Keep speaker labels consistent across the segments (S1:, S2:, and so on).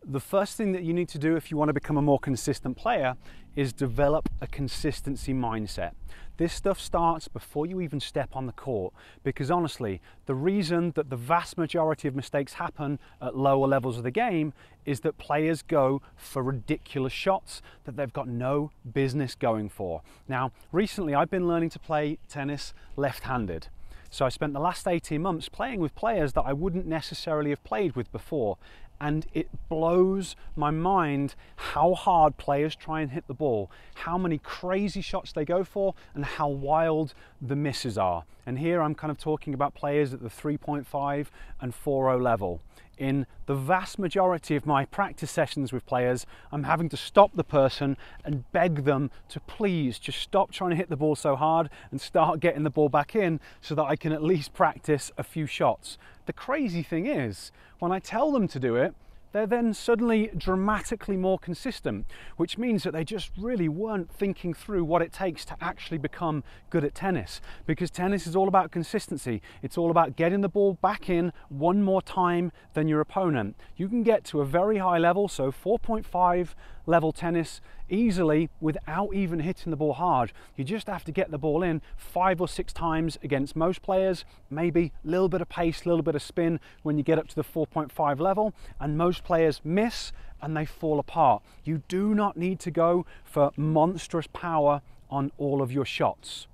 S1: The first thing that you need to do if you want to become a more consistent player is develop a consistency mindset. This stuff starts before you even step on the court, because honestly, the reason that the vast majority of mistakes happen at lower levels of the game is that players go for ridiculous shots that they've got no business going for. Now, recently I've been learning to play tennis left-handed. So I spent the last 18 months playing with players that I wouldn't necessarily have played with before. And it blows my mind how hard players try and hit the ball, how many crazy shots they go for, and how wild the misses are. And here I'm kind of talking about players at the 3.5 and 4.0 level. In the vast majority of my practice sessions with players, I'm having to stop the person and beg them to please just stop trying to hit the ball so hard and start getting the ball back in so that I can at least practice a few shots. The crazy thing is, when I tell them to do it, they're then suddenly dramatically more consistent, which means that they just really weren't thinking through what it takes to actually become good at tennis. Because tennis is all about consistency. It's all about getting the ball back in one more time than your opponent. You can get to a very high level, so 4.5 level tennis easily without even hitting the ball hard. You just have to get the ball in 5 or 6 times against most players, maybe a little bit of pace, a little bit of spin when you get up to the 4.5 level, and most players miss and they fall apart. You do not need to go for monstrous power on all of your shots.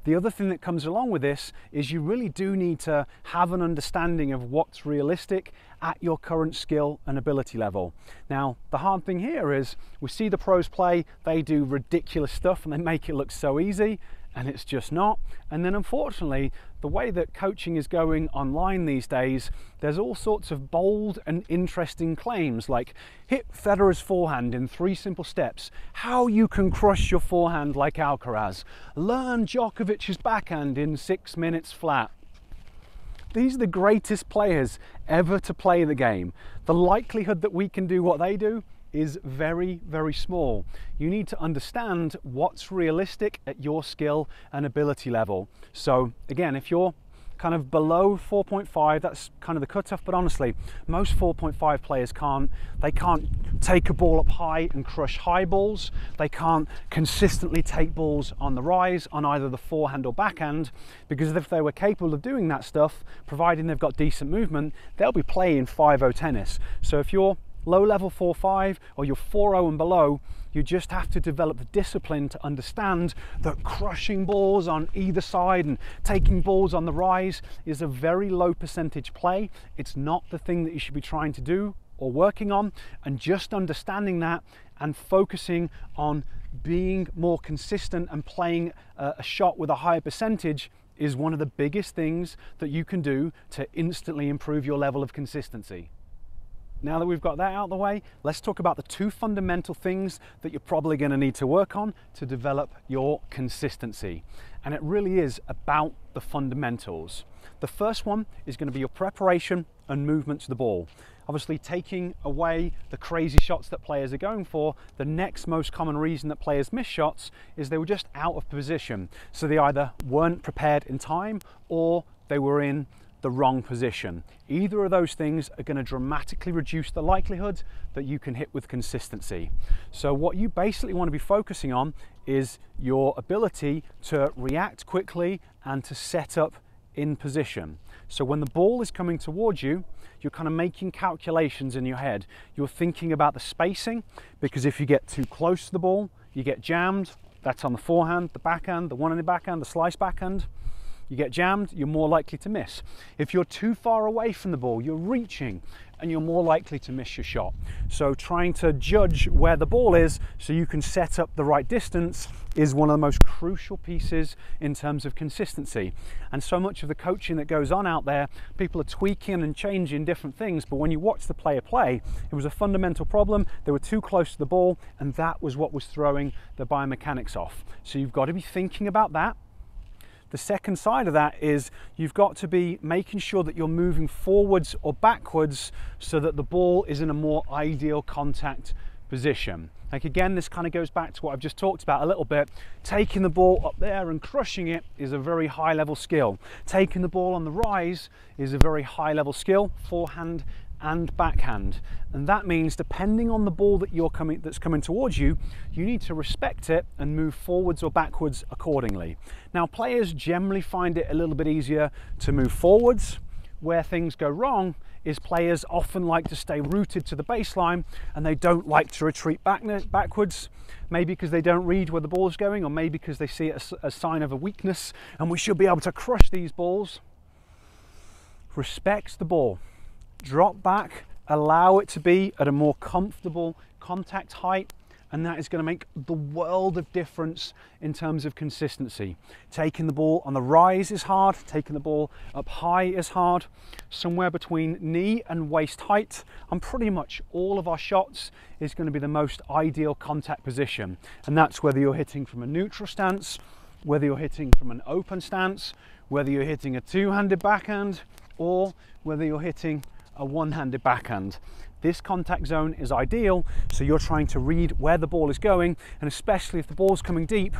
S1: The other thing that comes along with this is you really do need to have an understanding of what's realistic at your current skill and ability level. Now, the hard thing here is we see the pros play, they do ridiculous stuff and they make it look so easy, and it's just not. And then unfortunately, the way that coaching is going online these days, there's all sorts of bold and interesting claims like hit Federer's forehand in 3 simple steps, how you can crush your forehand like Alcaraz, learn Djokovic's backhand in 6 minutes flat. These are the greatest players ever to play the game. The likelihood that we can do what they do is very, very small. You need to understand what's realistic at your skill and ability level. So again, if you're kind of below 4.5, that's kind of the cutoff, but honestly, most 4.5 players can't take a ball up high and crush high balls. They can't consistently take balls on the rise on either the forehand or backhand, because if they were capable of doing that stuff, providing they've got decent movement, they'll be playing 5.0 tennis. So if you're low level 4.5 or you're 4.0 and below, you just have to develop the discipline to understand that crushing balls on either side and taking balls on the rise is a very low percentage play. It's not the thing that you should be trying to do or working on, and just understanding that and focusing on being more consistent and playing a shot with a higher percentage is one of the biggest things that you can do to instantly improve your level of consistency. Now that we've got that out of the way, let's talk about the 2 fundamental things that you're probably going to need to work on to develop your consistency. And it really is about the fundamentals. The first one is going to be your preparation and movement to the ball. Obviously, taking away the crazy shots that players are going for, the next most common reason that players miss shots is they were just out of position. So they either weren't prepared in time or they were in the wrong position. Either of those things are going to dramatically reduce the likelihood that you can hit with consistency. So what you basically want to be focusing on is your ability to react quickly and to set up in position. So when the ball is coming towards you, you're kind of making calculations in your head. You're thinking about the spacing, because if you get too close to the ball, you get jammed. That's on the forehand, the backhand, the one on the backhand, the slice backhand. You get jammed, you're more likely to miss. If you're too far away from the ball, you're reaching and you're more likely to miss your shot. So trying to judge where the ball is so you can set up the right distance is one of the most crucial pieces in terms of consistency. And so much of the coaching that goes on out there, people are tweaking and changing different things, but when you watch the player play, it was a fundamental problem. They were too close to the ball, and that was what was throwing the biomechanics off. So you've got to be thinking about that. The second side of that is you've got to be making sure that you're moving forwards or backwards so that the ball is in a more ideal contact position. Like again, this kind of goes back to what I've just talked about a little bit. Taking the ball up there and crushing it is a very high level skill. Taking the ball on the rise is a very high level skill, forehand and backhand. And that means depending on the ball that's coming towards you, you need to respect it and move forwards or backwards accordingly. Now, players generally find it a little bit easier to move forwards. Where things go wrong is players often like to stay rooted to the baseline and they don't like to retreat backwards, maybe because they don't read where the ball is going, or maybe because they see it as a sign of a weakness, and we should be able to crush these balls. Respect the ball, drop back, allow it to be at a more comfortable contact height, and that is going to make the world of difference in terms of consistency. Taking the ball on the rise is hard, taking the ball up high is hard. Somewhere between knee and waist height on pretty much all of our shots is going to be the most ideal contact position. And that's whether you're hitting from a neutral stance, whether you're hitting from an open stance, whether you're hitting a two-handed backhand, or whether you're hitting a one-handed backhand. This contact zone is ideal, so you're trying to read where the ball is going, and especially if the ball's coming deep,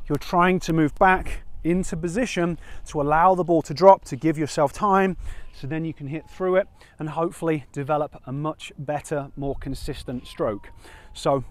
S1: you're trying to move back into position to allow the ball to drop, to give yourself time, so then you can hit through it and hopefully develop a much better, more consistent stroke. So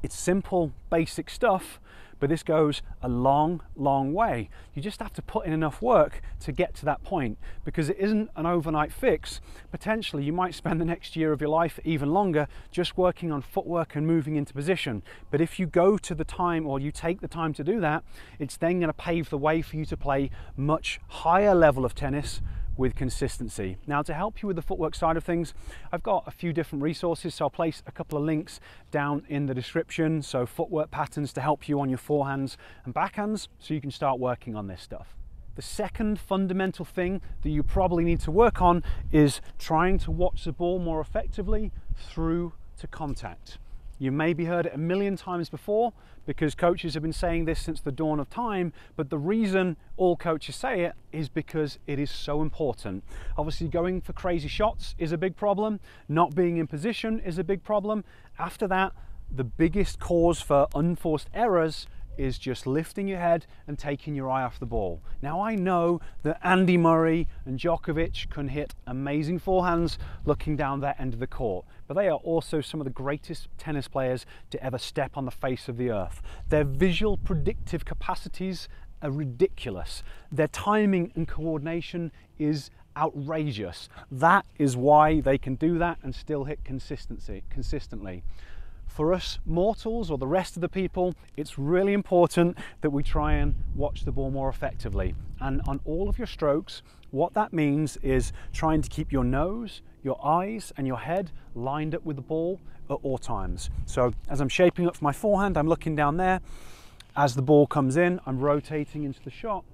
S1: it's simple, basic stuff, but this goes a long, long way. You just have to put in enough work to get to that point, because it isn't an overnight fix. Potentially, you might spend the next year of your life, even longer, just working on footwork and moving into position. But if you go to the time, or you take the time to do that, it's then going to pave the way for you to play much higher level of tennis with consistency. Now, to help you with the footwork side of things, I've got a few different resources, so I'll place a couple of links down in the description. So footwork patterns to help you on your forehands and backhands, so you can start working on this stuff. The second fundamental thing that you probably need to work on is trying to watch the ball more effectively through to contact. You maybe heard it a million times before, because coaches have been saying this since the dawn of time, but the reason all coaches say it is because it is so important. Obviously, going for crazy shots is a big problem. Not being in position is a big problem. After that, the biggest cause for unforced errors is just lifting your head and taking your eye off the ball. Now, I know that Andy Murray and Djokovic can hit amazing forehands looking down their end of the court, but they are also some of the greatest tennis players to ever step on the face of the earth. Their visual predictive capacities are ridiculous. Their timing and coordination is outrageous. That is why they can do that and still hit consistently. For us mortals, or the rest of the people, it's really important that we try and watch the ball more effectively. And on all of your strokes, what that means is trying to keep your nose, your eyes and your head lined up with the ball at all times. So as I'm shaping up for my forehand, I'm looking down there. As the ball comes in, I'm rotating into the shot.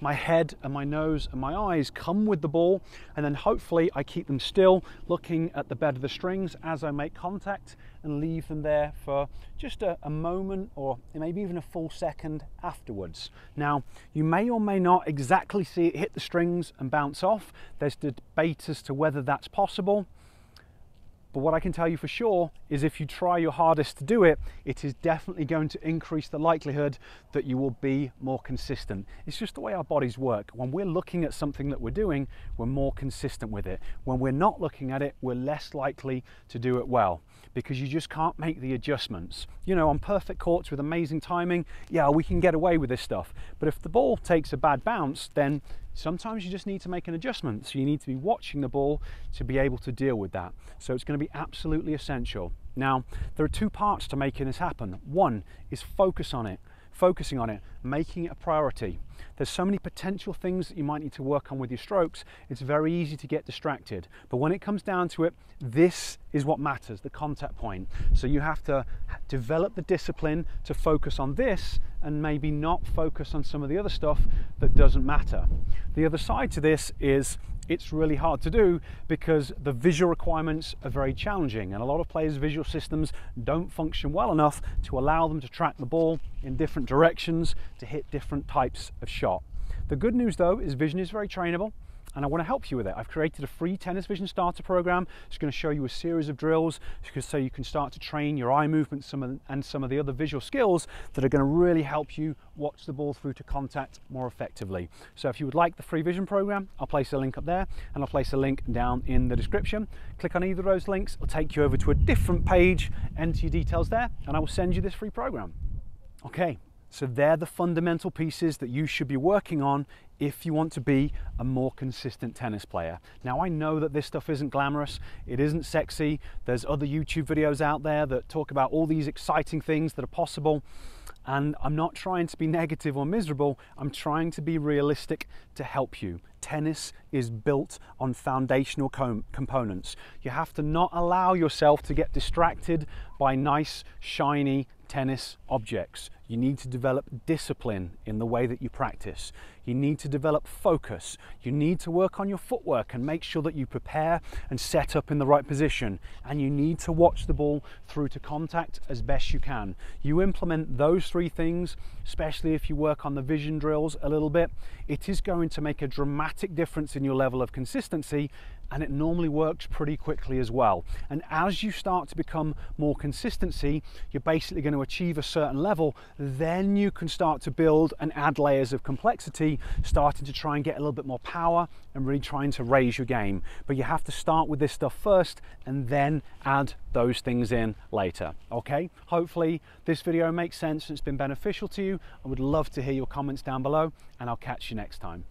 S1: My head and my nose and my eyes come with the ball, and then hopefully I keep them still, looking at the bed of the strings as I make contact, and leave them there for just a moment, or maybe even a full second afterwards. Now, you may or may not exactly see it hit the strings and bounce off. There's debate as to whether that's possible. But what I can tell you for sure is if you try your hardest to do it, it is definitely going to increase the likelihood that you will be more consistent. It's just the way our bodies work. When we're looking at something that we're doing, we're more consistent with it. When we're not looking at it, we're less likely to do it well, because you just can't make the adjustments. You know, on perfect courts with amazing timing, yeah, we can get away with this stuff. But if the ball takes a bad bounce, then sometimes you just need to make an adjustment. So you need to be watching the ball to be able to deal with that. So it's going to be absolutely essential. Now, there are two parts to making this happen. One is focusing on it, making it a priority. There's so many potential things that you might need to work on with your strokes. It's very easy to get distracted. But when it comes down to it, this is what matters, the contact point. So you have to develop the discipline to focus on this, and maybe not focus on some of the other stuff that doesn't matter. The other side to this is it's really hard to do because the visual requirements are very challenging, and a lot of players' visual systems don't function well enough to allow them to track the ball in different directions to hit different types of shot. The good news though is vision is very trainable. and I want to help you with it. I've created a free Tennis Vision Starter program. It's going to show you a series of drills so you can start to train your eye movement and some of the other visual skills that are going to really help you watch the ball through to contact more effectively. So if you would like the free vision program, I'll place a link up there, and I'll place a link down in the description. Click on either of those links, it'll take you over to a different page, enter your details there, and I will send you this free program. Okay, so they're the fundamental pieces that you should be working on if you want to be a more consistent tennis player. Now, I know that this stuff isn't glamorous, it isn't sexy. There's other YouTube videos out there that talk about all these exciting things that are possible, and I'm not trying to be negative or miserable. I'm trying to be realistic to help you. Tennis is built on foundational components. You have to not allow yourself to get distracted by nice, shiny tennis objects. You need to develop discipline in the way that you practice. You need to develop focus. You need to work on your footwork and make sure that you prepare and set up in the right position. And you need to watch the ball through to contact as best you can. You implement those three things, especially if you work on the vision drills a little bit, it is going to make a dramatic difference in your level of consistency, and it normally works pretty quickly as well. And as you start to become more consistency, you're basically going to achieve a certain level, then you can start to build and add layers of complexity, starting to try and get a little bit more power and really trying to raise your game. But you have to start with this stuff first and then add those things in later. Okay, hopefully this video makes sense and it's been beneficial to you. I would love to hear your comments down below, and I'll catch you next time.